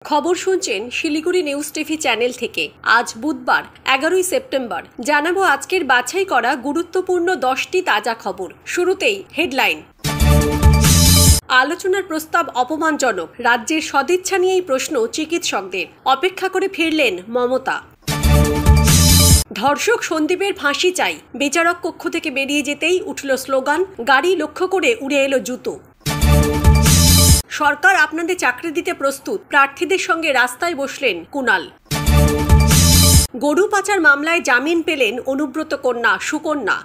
খবর শুনছেন Siliguri news TV channel থেকে। আজ বুধবার 11ই সেপ্টেম্বর। জানাবো আজকের বাছাই করা গুরুত্বপূর্ণ 10টি তাজা খবর। শুরুতেই হেডলাইন। আলোচনার প্রস্তাব অপমানজনক, রাজ্যের সদিচ্ছা নিয়েই প্রশ্ন চিকিৎসকদের। অপেক্ষা করে ফিরলেন মমতা। ধর্ষক সন্দীপের ফাঁসি চাই, বিচারক কক্ষ থেকে বেরিয়ে যেতেই উঠল স্লোগান, গাড়ি লক্ষ্য করে উড়ে এলো জুতো। সরকার আপনাদের চাকরি দিতে প্রস্তুত, প্রার্থীদের সঙ্গে রাস্তায় বসলেন কুণাল। গরু পাচার মামলায় জামিন পেলেন অনুব্রত কন্যা সুকন্যা।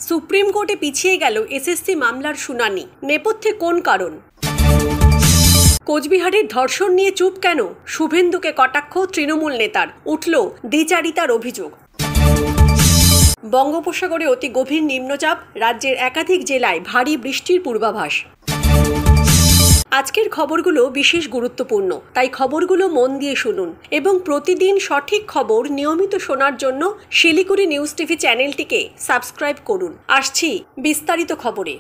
সুপ্রিম কোর্টে পিছিয়ে গেল এসএসসি মামলার শুনানি, নেপথ্যে কোন কারণ? কোচবিহারের ধর্ষণ নিয়ে চুপ কেন? শুভেন্দুকে কটাক্ষ তৃণমূল নেতার, উঠল দ্বিচারিতার অভিযোগ। বঙ্গোপসাগরে অতি গভীর নিম্নচাপ, রাজ্যের একাধিক জেলায় ভারী বৃষ্টির পূর্বাভাস। আজকের খবরগুলো বিশেষ গুরুত্বপূর্ণ, তাই খবরগুলো মন দিয়ে শুনুন এবং প্রতিদিন সঠিক খবর নিয়মিত শোনার জন্য শিলিগুড়ি নিউজ টিভি চ্যানেলটিকে সাবস্ক্রাইব করুন। আসছি বিস্তারিত খবরে।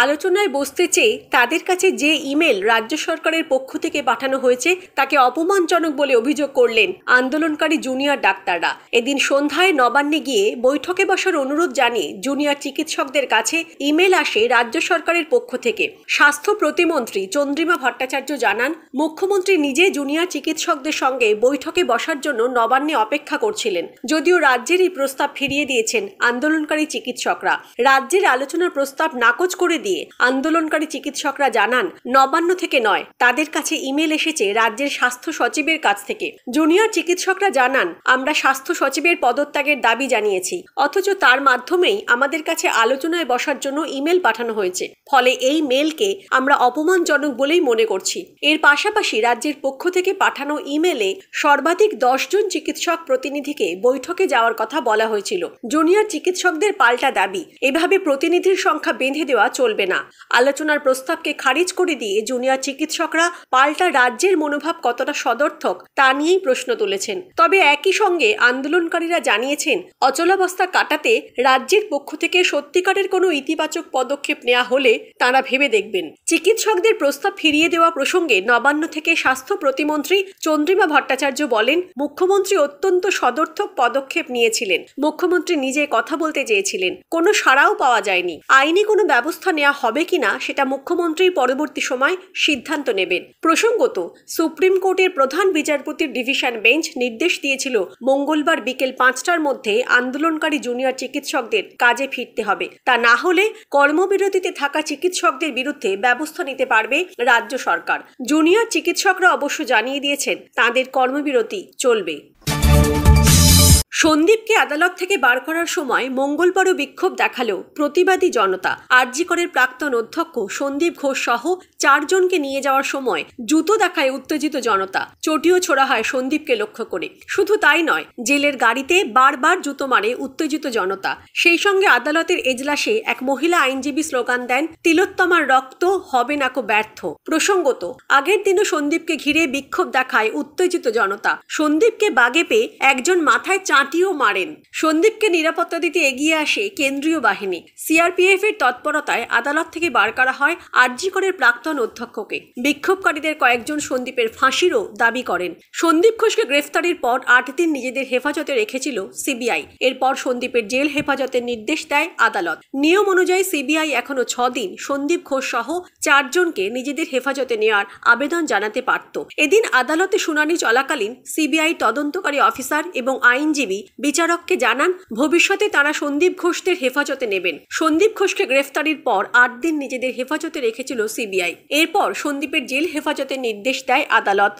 আলোচনায় বসতে চেয়ে তাদের কাছে যে ইমেল রাজ্য সরকারের পক্ষ থেকে পাঠানো হয়েছে তাকে অপমানজনক বলে অভিযোগ করলেন আন্দোলনকারী জুনিয়র ডাক্তাররা। এদিন সন্ধ্যায় নবান্নে গিয়ে বৈঠকে বসার অনুরোধ জানিয়ে জুনিয়র চিকিৎসকদের কাছে ইমেল আসে রাজ্য সরকারের পক্ষ থেকে। স্বাস্থ্য প্রতিমন্ত্রী চন্দ্রিমা ভট্টাচার্য জানান, মুখ্যমন্ত্রী নিজে জুনিয়র চিকিৎসকদের সঙ্গে বৈঠকে বসার জন্য নবান্নে অপেক্ষা করছিলেন। যদিও রাজ্যের এই প্রস্তাব ফিরিয়ে দিয়েছেন আন্দোলনকারী চিকিৎসকরা। রাজ্যের আলোচনার প্রস্তাব নাকচ করে দিয়ে আন্দোলনকারী চিকিৎসকরা জানান, নবান্ন থেকে নয়, তাদের কাছে ইমেল এসেছে রাজ্যের স্বাস্থ্য সচিবের কাছ থেকে। জুনিয়র চিকিৎসকরা জানান, আমরা স্বাস্থ্য সচিবের পদত্যাগের দাবি জানিয়েছি, অথচ তার মাধ্যমেই আমাদের কাছে আলোচনায় বসার জন্য ইমেল পাঠানো হয়েছে। ফলে এই মেলকে আমরা অপমানজনক বলেই মনে করছি। এর পাশাপাশি রাজ্যের পক্ষ থেকে পাঠানো ইমেলে সর্বাধিক 10 জন চিকিৎসক প্রতিনিধিকে বৈঠকে যাওয়ার কথা বলা হয়েছিল। জুনিয়র চিকিৎসকদের পাল্টা দাবি, এভাবে প্রতিনিধির সংখ্যা বেঁধে দেওয়া চলবে না। আলোচনার প্রস্তাবকে খারিজ করে দিয়ে জুনিয়র চিকিৎসকরা পাল্টা রাজ্যের মনোভাব কতটা সদর্থক তা নিয়েই প্রশ্ন তুলেছেন। তবে একই সঙ্গে আন্দোলনকারীরা জানিয়েছেন, অচলাবস্থা কাটাতে রাজ্যের পক্ষ থেকে সত্যিকারের কোনো ইতিবাচক পদক্ষেপ নেওয়া হলে তারা ভেবে দেখবেন। চিকিৎসকদের প্রস্তাব ফিরিয়ে দেওয়া প্রসঙ্গে নবান্ন থেকে স্বাস্থ্য প্রতিমন্ত্রী চন্দ্রিমা ভট্টাচার্য বলেন, মুখ্যমন্ত্রী অত্যন্ত সদর্থক পদক্ষেপ নিয়েছিলেন। মুখ্যমন্ত্রী নিজে কথা বলতে চেয়েছিলেন, কোনো সাড়াও পাওয়া যায়নি। আইনি কোনো ব্যবস্থা নেওয়া হবে কিনা সেটা মুখ্যমন্ত্রী পরবর্তী সময় সিদ্ধান্ত নেবেন। প্রসঙ্গত, সুপ্রিম কোর্টের প্রধান বিচারপতির ডিভিশন বেঞ্চ নির্দেশ দিয়েছিল মঙ্গলবার বিকেল 5টার মধ্যে আন্দোলনকারী জুনিয়র চিকিৎসকদের কাজে ফিরতে হবে। তা না হলে কর্মবিরতিতে থাকা চিকিৎসকদের বিরুদ্ধে ব্যবস্থা নিতে পারবে রাজ্য সরকার। জুনিয়র চিকিৎসকরা অবশ্য জানিয়ে দিয়েছেন তাদের কর্মবিরতি চলবে। সন্দীপকে আদালত থেকে বার করার সময় মঙ্গলবারও বিক্ষোভ দেখালো প্রতিবাদী জনতা। আরজি করের প্রাক্তন অধ্যক্ষ সন্দীপ ঘোষ সহ 4 জনকে নিয়ে যাওয়ার সময় জুতো দেখায় উত্তেজিত জনতা। চটিও ছোড়া হয় সন্দীপকে লক্ষ্য করে। শুধু তাই নয়, জেলের গাড়িতে বারবার জুতো মারে উত্তেজিত জনতা। সেই সঙ্গে আদালতের এজলাসে এক মহিলা আইনজীবী স্লোগান দেন, তিলোত্তমার রক্ত হবে নাকো ব্যর্থ। প্রসঙ্গত, আগের দিনও সন্দীপকে ঘিরে বিক্ষোভ দেখায় উত্তেজিত জনতা। সন্দীপকে বাগে পেয়ে একজন মাথায় চাটিও মারেন। সন্দীপকে নিরাপত্তা দিতে এগিয়ে আসে কেন্দ্রীয় বাহিনী। সিআরপিএফ এর তৎপরতায় আদালত থেকে বার করা হয় আরজি করের প্রাক্তন অধ্যক্ষকে। বিক্ষোভকারীদের কয়েকজন সন্দীপের ফাঁসিরও দাবি করেন। সন্দীপ ঘোষকে গ্রেফতারির পর 8 দিন নিজেদের হেফাজতে রেখেছিল সিবিআই। এরপর সন্দীপের জেল হেফাজতের নির্দেশ দেয় আদালত। নিয়ম অনুযায়ী সিবিআই এখনো 6 দিন সন্দীপ ঘোষ সহ 4 জনকে নিজেদের হেফাজতে নেওয়ার আবেদন জানাতে পারত। এদিন আদালতে শুনানি চলাকালীন সিবিআই তদন্তকারী অফিসার এবং আইনজীবী বিচারককে জানান, ভবিষ্যতে তারা সন্দীপ ঘোষদের হেফাজতে নেবেন। সন্দীপ ঘোষকে গ্রেফতারির পর 8 দিন নিজেদের হেফাজতে রেখেছিল সিবিআই। এরপর সন্দীপের জেল হেফাজতের নির্দেশ দেয় আদালত।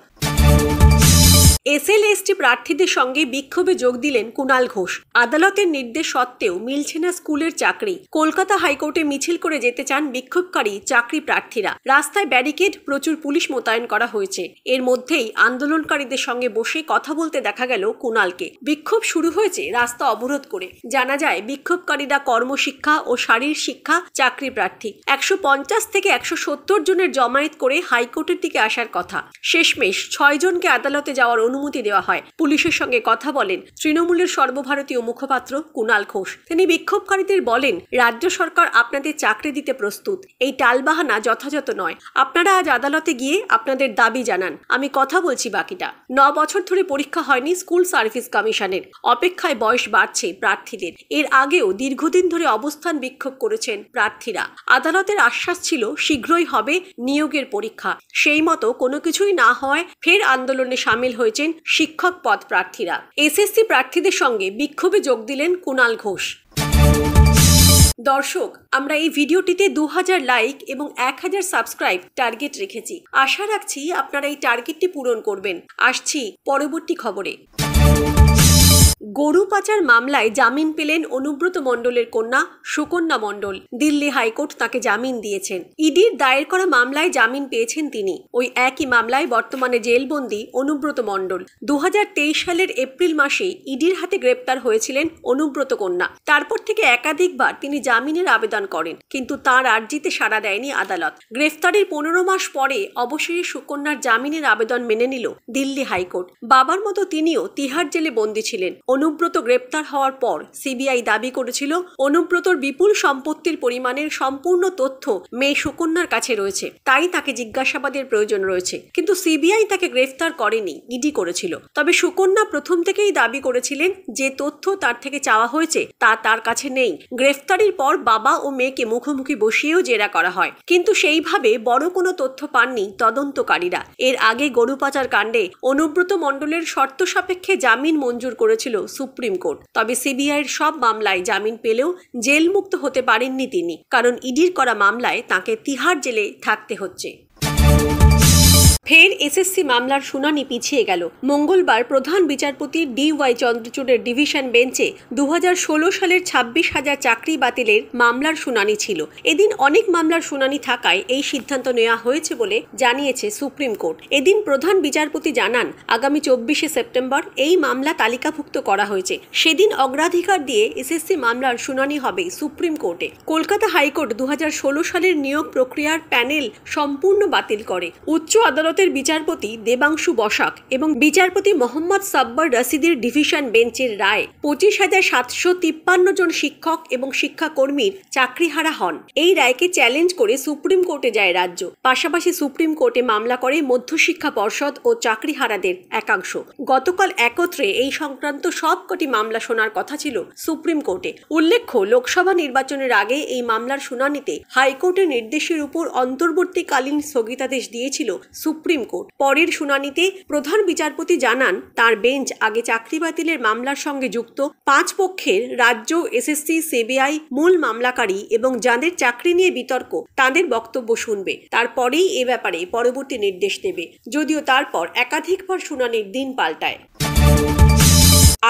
এসএলএসটি প্রার্থীদের সঙ্গে বিক্ষোভে যোগ দিলেন কুণাল ঘোষ। আদালতের নির্দেশ সত্ত্বেও মিলছে না স্কুলের চাকরি। কলকাতা হাইকোর্টে মিছিল করে যেতে চান বিক্ষোভকারী চাকরি প্রার্থীরা। রাস্তায় ব্যারিকেড, প্রচুর পুলিশ মোতায়েন করা হয়েছে। এর মধ্যেই আন্দোলনকারীদের সঙ্গে বসে কথা বলতে দেখা গেল কুণালকে। বিক্ষোভ শুরু হয়েছে রাস্তা অবরোধ করে। জানা যায়, বিক্ষোভকারীরা কর্মশিক্ষা ও শারীর শিক্ষা চাকরি প্রার্থী। 150 থেকে 170 জনের জমায়েত করে হাইকোর্টের দিকে আসার কথা। শেষমেশ 6 জনকে আদালতে যাওয়ার অনুমতি দেওয়া হয়। পুলিশের সঙ্গে কথা বলেন তৃণমূলের সর্বভারতীয় মুখপাত্র কুণাল ঘোষ। তিনি বিক্ষোভকারীদের বলেন, রাজ্য সরকার আপনাদের চাকরি দিতে প্রস্তুত। এই টালবাহানা যথাযথ নয়। আপনারা আজ আদালতে গিয়ে আপনাদের দাবি জানান, আমি কথা বলছি বাকিটা। 9 বছর ধরে পরীক্ষা হয়নি স্কুল সার্ভিস কমিশনের। অপেক্ষায় বয়স বাড়ছে প্রার্থীদের। এর আগেও দীর্ঘদিন ধরে অবস্থান বিক্ষোভ করেছেন প্রার্থীরা। আদালতের আশ্বাস ছিল শীঘ্রই হবে নিয়োগের পরীক্ষা। সেই মতো কোনো কিছুই না হওয়ায় ফের আন্দোলনে সামিল হয়েছেন শিক্ষক পদ প্রার্থীরা। এসএসসি প্রার্থীদের সঙ্গে বিক্ষোভে যোগ দিলেন কুণাল ঘোষ। দর্শক, আমরা এই ভিডিওটিতে 2000 লাইক এবং 1000 সাবস্ক্রাইব টার্গেট রেখেছি। আশা রাখছি আপনারা এই টার্গেটটি পূরণ করবেন। আসছি পরবর্তী খবরে। গরু পাচার মামলায় জামিন পেলেন অনুব্রত মণ্ডলের কন্যা সুকন্যা মণ্ডল। দিল্লি হাইকোর্ট তাকে জামিন দিয়েছেন। ইডির দায়ের করা মামলায় জামিন পেয়েছেন তিনি। ওই একই মামলায় বর্তমানে জেলবন্দি অনুব্রত মণ্ডল। 2023 সালের এপ্রিল মাসে ইডির হাতে গ্রেপ্তার হয়েছিলেন অনুব্রত কন্যা। তারপর থেকে একাধিকবার তিনি জামিনের আবেদন করেন, কিন্তু তাঁর আর্জিতে সাড়া দেয়নি আদালত। গ্রেফতারের 15 মাস পরে অবশেষে সুকন্যার জামিনের আবেদন মেনে নিল দিল্লি হাইকোর্ট। বাবার মতো তিনিও তিহার জেলে বন্দী ছিলেন। অনুব্রত গ্রেপ্তার হওয়ার পর সিবিআই দাবি করেছিল অনুব্রতর বিপুল সম্পত্তির পরিমাণের সম্পূর্ণ তথ্য মেয়ে সুকন্যার কাছে রয়েছে, তাই তাকে জিজ্ঞাসাবাদের প্রয়োজন রয়েছে। কিন্তু সিবিআই তাকে গ্রেফতার করেনি, ইডি করেছিল। তবে সুকন্যা প্রথম থেকেই দাবি করেছিলেন যে তথ্য তার থেকে চাওয়া হয়েছে তা তার কাছে নেই। গ্রেফতারির পর বাবা ও মেয়েকে মুখোমুখি বসিয়েও জেরা করা হয়, কিন্তু সেইভাবে বড় কোনো তথ্য পাননি তদন্তকারীরা। এর আগে গরু পাচার কাণ্ডে অনুব্রত মণ্ডলের শর্ত সাপেক্ষে জামিন মঞ্জুর করেছিল সুপ্রিম কোর্ট। তবে সিবিআইয়ের সব মামলায় জামিন পেলেও জেলমুক্ত হতে পারেননি তিনি, কারণ ইডির করা মামলায় তাকে তিহার জেলে থাকতে হচ্ছে। ফের এসএসসি মামলার শুনানি পিছিয়ে গেল। মঙ্গলবার প্রধান বিচারপতি DY চন্দ্রচূড়ের ডিভিশন বেঞ্চে 2016 সালের 26,000 চাকরি বাতিলের মামলার শুনানি ছিল। এদিন অনেক মামলার শুনানি থাকায় এই সিদ্ধান্ত নেওয়া হয়েছে বলে জানিয়েছে সুপ্রিম কোর্ট। এদিন প্রধান বিচারপতি জানান, আগামী 24শে সেপ্টেম্বর এই মামলা তালিকাভুক্ত করা হয়েছে। সেদিন অগ্রাধিকার দিয়ে এসএসসি মামলার শুনানি হবে সুপ্রিম কোর্টে। কলকাতা হাইকোর্ট 2016 সালের নিয়োগ প্রক্রিয়ার প্যানেল সম্পূর্ণ বাতিল করে। উচ্চ আদালত বিচারপতি দেবাংশু বসাক এবং বিচারপতি মোহাম্মদ সাব্বার রশিদের ডিভিশন বেঞ্চের রায় 25,753 জন শিক্ষক এবং শিক্ষাকর্মীর চাকরিহারা হন। এই রায়কে চ্যালেঞ্জ করে সুপ্রিম কোর্টে যায় রাজ্য। পাশাপাশি সুপ্রিম কোর্টে মামলা করে মধ্যশিক্ষা পর্ষদ ও চাকরিহারাদের একাংশ। গতকাল একত্রে এই সংক্রান্ত সবকটি মামলা শোনার কথা ছিল সুপ্রিম কোর্টে। উল্লেখ্য, লোকসভা নির্বাচনের আগে এই মামলার শুনানিতে হাইকোর্টের নির্দেশের উপর অন্তর্বর্তীকালীন স্থগিতাদেশ দিয়েছিল সুপ্রিম কোর্ট। পরের শুনানিতে প্রধান বিচারপতি জানান, তার বেঞ্চ আগে চাকরি বাতিলের মামলার সঙ্গে যুক্ত 5 পক্ষের রাজ্য, এসএসসি, সিবিআই, মূল মামলাকারী এবং যাদের চাকরি নিয়ে বিতর্ক তাদের বক্তব্য শুনবে। তারপরেই এ ব্যাপারে পরবর্তী নির্দেশ দেবে, যদিও তারপর একাধিকবার শুনানির দিন পাল্টায়।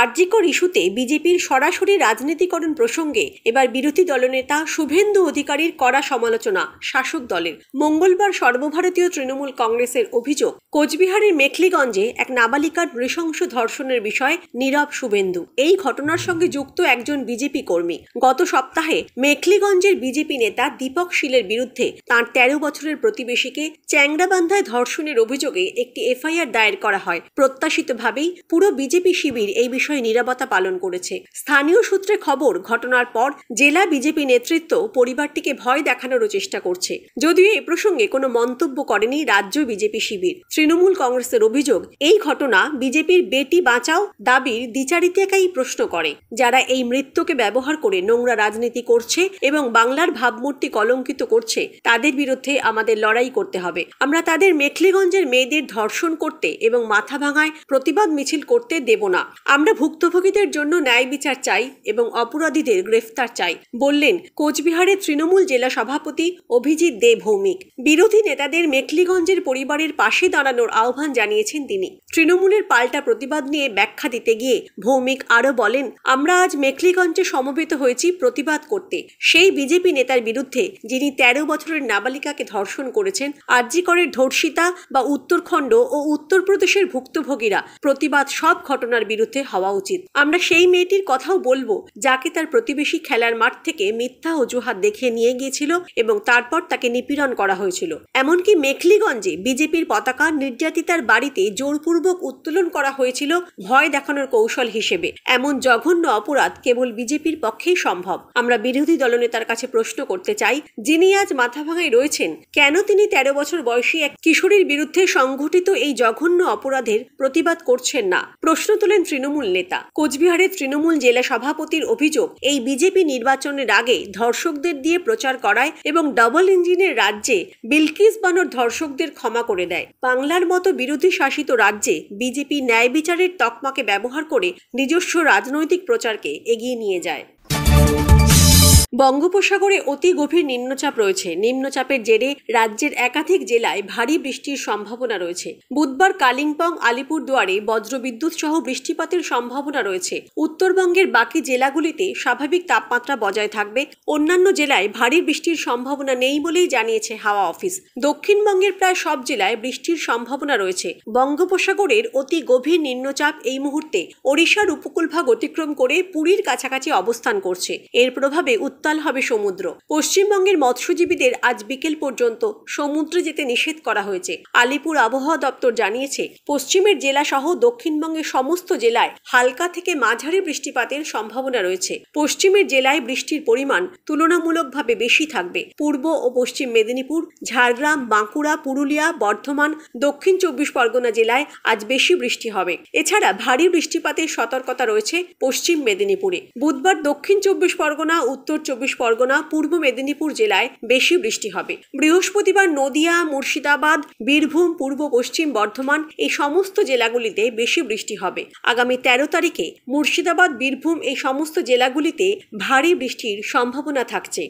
আরজিকর ইস্যুতে বিজেপির সরাসরি রাজনীতিকরণ প্রসঙ্গে এবার বিরোধী দলনেতা শুভেন্দু অধিকারীর কড়া সমালোচনা শাসক দলের। মঙ্গলবার সর্বভারতীয় তৃণমূল কংগ্রেসের অভিযোগ, কোচবিহারের মেখলিগঞ্জে এক নাবালিকার নৃশংস ধর্ষণের বিষয়ে নীরব শুভেন্দু। এই ঘটনার সঙ্গে যুক্ত একজন বিজেপি কর্মী। গত সপ্তাহে মেখলিগঞ্জের বিজেপি নেতা দীপক শীলের বিরুদ্ধে তাঁর 13 বছরের প্রতিবেশীকে চ্যাংড়াবান্ধায় ধর্ষণের অভিযোগে একটি এফআইআর দায়ের করা হয়। প্রত্যাশিতভাবেই পুরো বিজেপি শিবির এই বিষয়ে নীরবতা পালন করেছে। স্থানীয় সূত্রে খবর, ঘটনার পর জেলা বিজেপি নেতৃত্ব পরিবারটিকে ভয় দেখানোরও চেষ্টা করছে। যদিও এ প্রসঙ্গে কোনো মন্তব্য করেনি রাজ্য বিজেপি শিবির। তৃণমূল কংগ্রেসের অভিযোগ, এই ঘটনা বিজেপির বেটি বাঁচাও দাবির দ্বিচারিতাকেই প্রশ্ন করে। যারা এই মৃত্যুকে ব্যবহার করে নোংরা রাজনীতি করছে এবং বাংলার ভাবমূর্তি কলঙ্কিত করছে, তাদের বিরুদ্ধে আমাদের লড়াই করতে হবে। আমরা তাদের মেখলিগঞ্জের মেয়েদের ধর্ষণ করতে এবং মাথা ভাঙায় প্রতিবাদ মিছিল করতে দেব না। আমরা ভুক্তভোগীদের জন্য ন্যায় বিচার চাই এবং অপরাধীদের গ্রেফতার চাই, বললেন কোচবিহারের তৃণমূল জেলা সভাপতি অভিজিৎ দে ভৌমিক। বিরোধী নেতাদের মেখলিগঞ্জের পরিবারের পাশে দাঁড়ানোর আহ্বান জানিয়েছেন তিনি। তৃণমূলের পাল্টা প্রতিবাদ নিয়ে ব্যাখ্যা দিতে গিয়ে ভৌমিক আরও বলেন, আমরা আজ মেখলিগঞ্জে সমবেত হয়েছি প্রতিবাদ করতে সেই বিজেপি নেতার বিরুদ্ধে যিনি 13 বছরের নাবালিকাকে ধর্ষণ করেছেন। আরজিকরের ধর্ষিতা বা উত্তরখণ্ড ও উত্তরপ্রদেশের ভুক্তভোগীরা প্রতিবাদ সব ঘটনার বিরুদ্ধে হওয়া উচিত। আমরা সেই মেয়েটির কথাও বলবো যাকে তার প্রতিবেশী খেলার মাঠ থেকে মিথ্যা অজুহাত দেখিয়ে নিয়ে গিয়েছিল এবং তারপর তাকে নিপীড়ন করা হয়েছিল। এমনকি মেখলিগঞ্জে বিজেপির পতাকা নির্যাতিতার বাড়িতে জোরপূর্বক উত্তোলন করা হয়েছিল ভয় দেখানোর কৌশল হিসেবে। এমন জঘন্য অপরাধ কেবল বিজেপির পক্ষেই সম্ভব। আমরা বিরোধী দলনেতার কাছে প্রশ্ন করতে চাই, যিনি আজ মাথাভাঙায় রয়েছেন, কেন তিনি 13 বছর বয়সী এক কিশোরীর বিরুদ্ধে সংঘটিত এই জঘন্য অপরাধের প্রতিবাদ করছেন না? প্রশ্ন তোলেন তৃণমূল নেতা। কোচবিহারের তৃণমূল জেলা সভাপতির অভিযোগ, এই বিজেপি নির্বাচনের আগে ধর্ষকদের দিয়ে প্রচার করায় এবং ডাবল ইঞ্জিনের রাজ্যে বিলকিস বানোর ধর্ষকদের ক্ষমা করে দেয়। বাংলার মতো বিরোধী শাসিত রাজ্যে বিজেপি ন্যায় বিচারের তকমাকে ব্যবহার করে নিজস্ব রাজনৈতিক প্রচারকে এগিয়ে নিয়ে যায়। বঙ্গোপসাগরে অতি গভীর নিম্নচাপ রয়েছে। নিম্নচাপের জেরে রাজ্যের একাধিক জেলায় ভারী বৃষ্টির সম্ভাবনা রয়েছে। বুধবার কালিম্পং, আলিপুরদুয়ারে বজ্রবিদ্যুৎ সহ বৃষ্টিপাতের সম্ভাবনা রয়েছে। উত্তরবঙ্গের বাকি জেলাগুলিতে স্বাভাবিক তাপমাত্রা বজায় থাকবে। অন্যান্য জেলায় ভারী বৃষ্টির সম্ভাবনা নেই বলেই জানিয়েছে হাওয়া অফিস। দক্ষিণবঙ্গের প্রায় সব জেলায় বৃষ্টির সম্ভাবনা রয়েছে। বঙ্গোপসাগরের অতি গভীর নিম্নচাপ এই মুহূর্তে ওড়িশার উপকূলভাগ অতিক্রম করে পুরীর কাছাকাছি অবস্থান করছে। এর প্রভাবে উত্তাল হবে সমুদ্র। পশ্চিমবঙ্গের মৎস্যজীবীদের আজ বিকেল পর্যন্ত সমুদ্রে যেতে নিষেধ করা হয়েছে। আলিপুর আবহাওয়া দপ্তর জানিয়েছে, পশ্চিমের জেলা সহ দক্ষিণবঙ্গের সমস্ত জেলায় হালকা থেকে মাঝারি বৃষ্টিপাতের সম্ভাবনা রয়েছে। পশ্চিমের জেলায় বৃষ্টির পরিমাণ তুলনামূলকভাবে বেশি থাকবে। পূর্ব ও পশ্চিম মেদিনীপুর, ঝাড়গ্রাম, বাঁকুড়া, পুরুলিয়া, বর্ধমান, দক্ষিণ 24 পরগনা জেলায় আজ বেশি বৃষ্টি হবে। এছাড়া ভারী বৃষ্টিপাতের সতর্কতা রয়েছে পশ্চিম মেদিনীপুরে। বুধবার দক্ষিণ 24 পরগনা, উত্তর 24 পরগনা, পূর্ব মেদিনীপুর জেলায় বেশি বৃষ্টি হবে। বৃহস্পতিবার নদিয়া, মুর্শিদাবাদ, বীরভূম, পূর্ব পশ্চিম বর্ধমান এই সমস্ত জেলাগুলিতে বেশি বৃষ্টি হবে। আগামী 13 তারিখে মুর্শিদাবাদ, বীরভূম এই সমস্ত জেলাগুলিতে ভারী বৃষ্টির সম্ভাবনা থাকছে।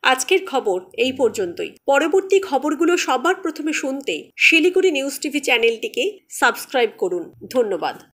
আজকের খবর এই পর্যন্তই। পরবর্তী খবরগুলো সবার প্রথমে শুনতে শিলিগুড়ি নিউজ টিভি চ্যানেলটিকে সাবস্ক্রাইব করুন। ধন্যবাদ।